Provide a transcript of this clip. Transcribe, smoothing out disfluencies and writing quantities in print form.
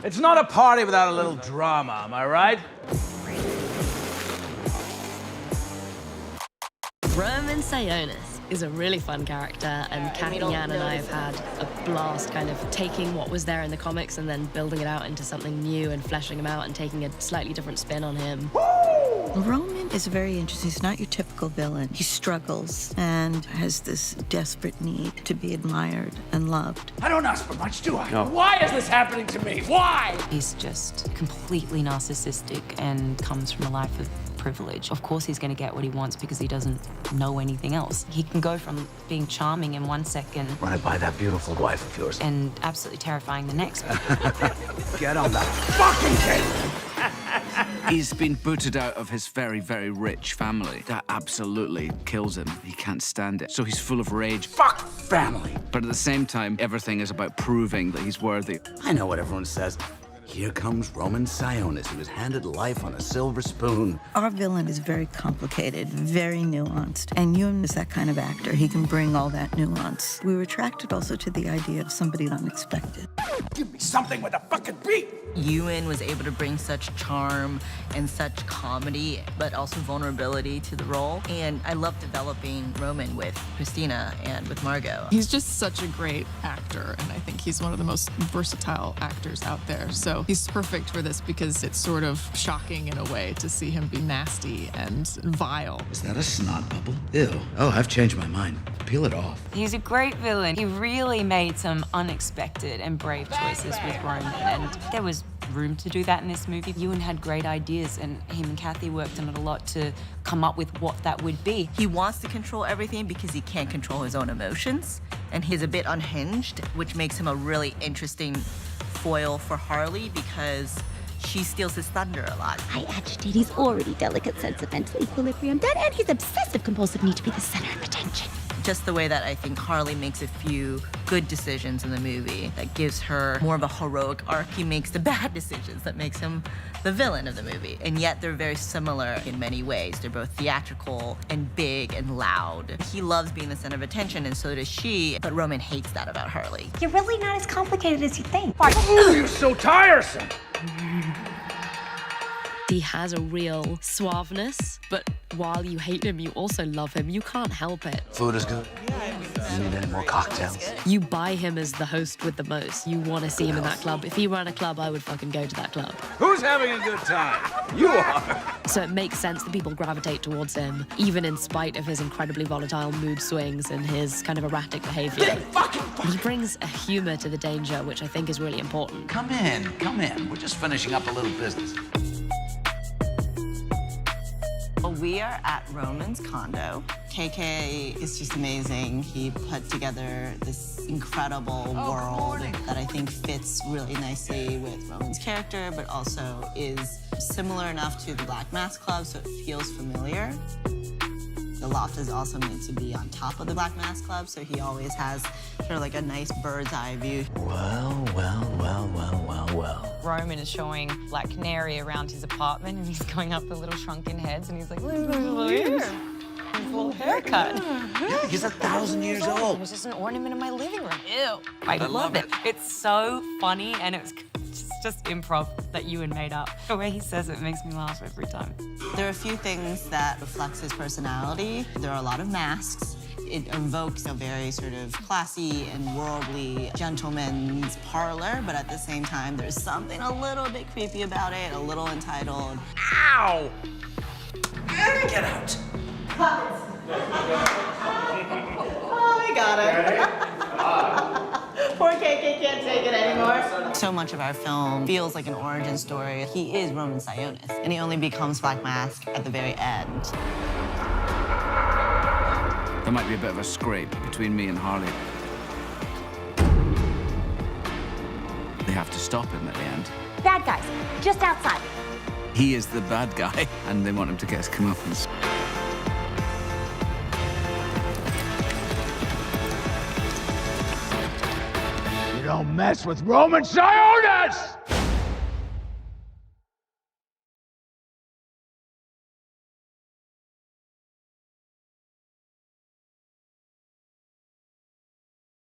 It's not a party without a little drama, am I right? Roman Sionis is a really fun character, and Kathy Ann and I have had a blast kind of taking what was there in the comics and then building it out into something new and fleshing him out and taking a slightly different spin on him. Roman is very interesting. He's not your typical villain. He struggles and has this desperate need to be admired and loved. I don't ask for much, do I? No. Why is this happening to me? Why? He's just completely narcissistic and comes from a life of privilege. Of course he's going to get what he wants because he doesn't know anything else. He can go from being charming in 1 second... Run it by that beautiful wife of yours. ...and absolutely terrifying the next. Get on that fucking table! He's been booted out of his very, very rich family. That absolutely kills him. He can't stand it. So he's full of rage. Fuck family! But at the same time, everything is about proving that he's worthy. I know what everyone says. Here comes Roman Sionis, who was handed life on a silver spoon. Our villain is very complicated, very nuanced, and Ewan is that kind of actor. He can bring all that nuance. We were attracted also to the idea of somebody unexpected. Give me something with a fucking beat! Ewan was able to bring such charm and such comedy, but also vulnerability to the role. And I love developing Roman with Christina and with Margot. He's just such a great actor, and I think he's one of the most versatile actors out there. So he's perfect for this because it's sort of shocking in a way to see him be nasty and vile. Is that a snot bubble? Ew. Oh, I've changed my mind. Peel it off. He's a great villain. He really made some unexpected and brave choices with Roman, and there was room to do that in this movie. Ewan had great ideas, and him and Kathy worked on it a lot to come up with what that would be. He wants to control everything because he can't control his own emotions, and he's a bit unhinged, which makes him a really interesting foil for Harley because she steals his thunder a lot. I agitate his already delicate sense of mental equilibrium, then, and his obsessive-compulsive need to be the center of attention. Just the way that I think Harley makes a few good decisions in the movie that gives her more of a heroic arc. He makes the bad decisions that makes him the villain of the movie. And yet they're very similar in many ways. They're both theatrical and big and loud. He loves being the center of attention, and so does she, but Roman hates that about Harley. You're really not as complicated as you think. Oh, you're so tiresome! He has a real suaveness, but while you hate him, you also love him. You can't help it. Food is good. You need any more cocktails? You buy him as the host with the most. You want to see him in that club. If he ran a club, I would fucking go to that club. Who's having a good time? You are! So it makes sense that people gravitate towards him, even in spite of his incredibly volatile mood swings and his kind of erratic behavior. He brings a humor to the danger, which I think is really important. Come in. We're just finishing up a little business. We are at Roman's condo. KK is just amazing. He put together this incredible world that I think fits really nicely with Roman's character, but also is similar enough to the Black Mask Club, so it feels familiar. The loft is also meant to be on top of the Black Mask Club, so he always has sort of like a nice bird's eye view. Well. Roman is showing Black Canary around his apartment, and he's going up the little shrunken heads, and he's like, look at his little ears. His little haircut. Yeah, he's 1,000 years old. It was just an ornament in my living room. Ew. I love it. It's so funny, and it's just improv that Ewan made up. The way he says it makes me laugh every time. There are a few things that reflects his personality. There are a lot of masks. It invokes a very sort of classy and worldly gentleman's parlor, but at the same time, there's something a little bit creepy about it, a little entitled. Ow! Get out. Oh, we got it. Poor KK can't take it anymore. So much of our film feels like an origin story. He is Roman Sionis, and he only becomes Black Mask at the very end. There might be a bit of a scrape between me and Harley. They have to stop him at the end. Bad guys, just outside. He is the bad guy, and they want him to get his comeuppance. You don't mess with Roman Sionis!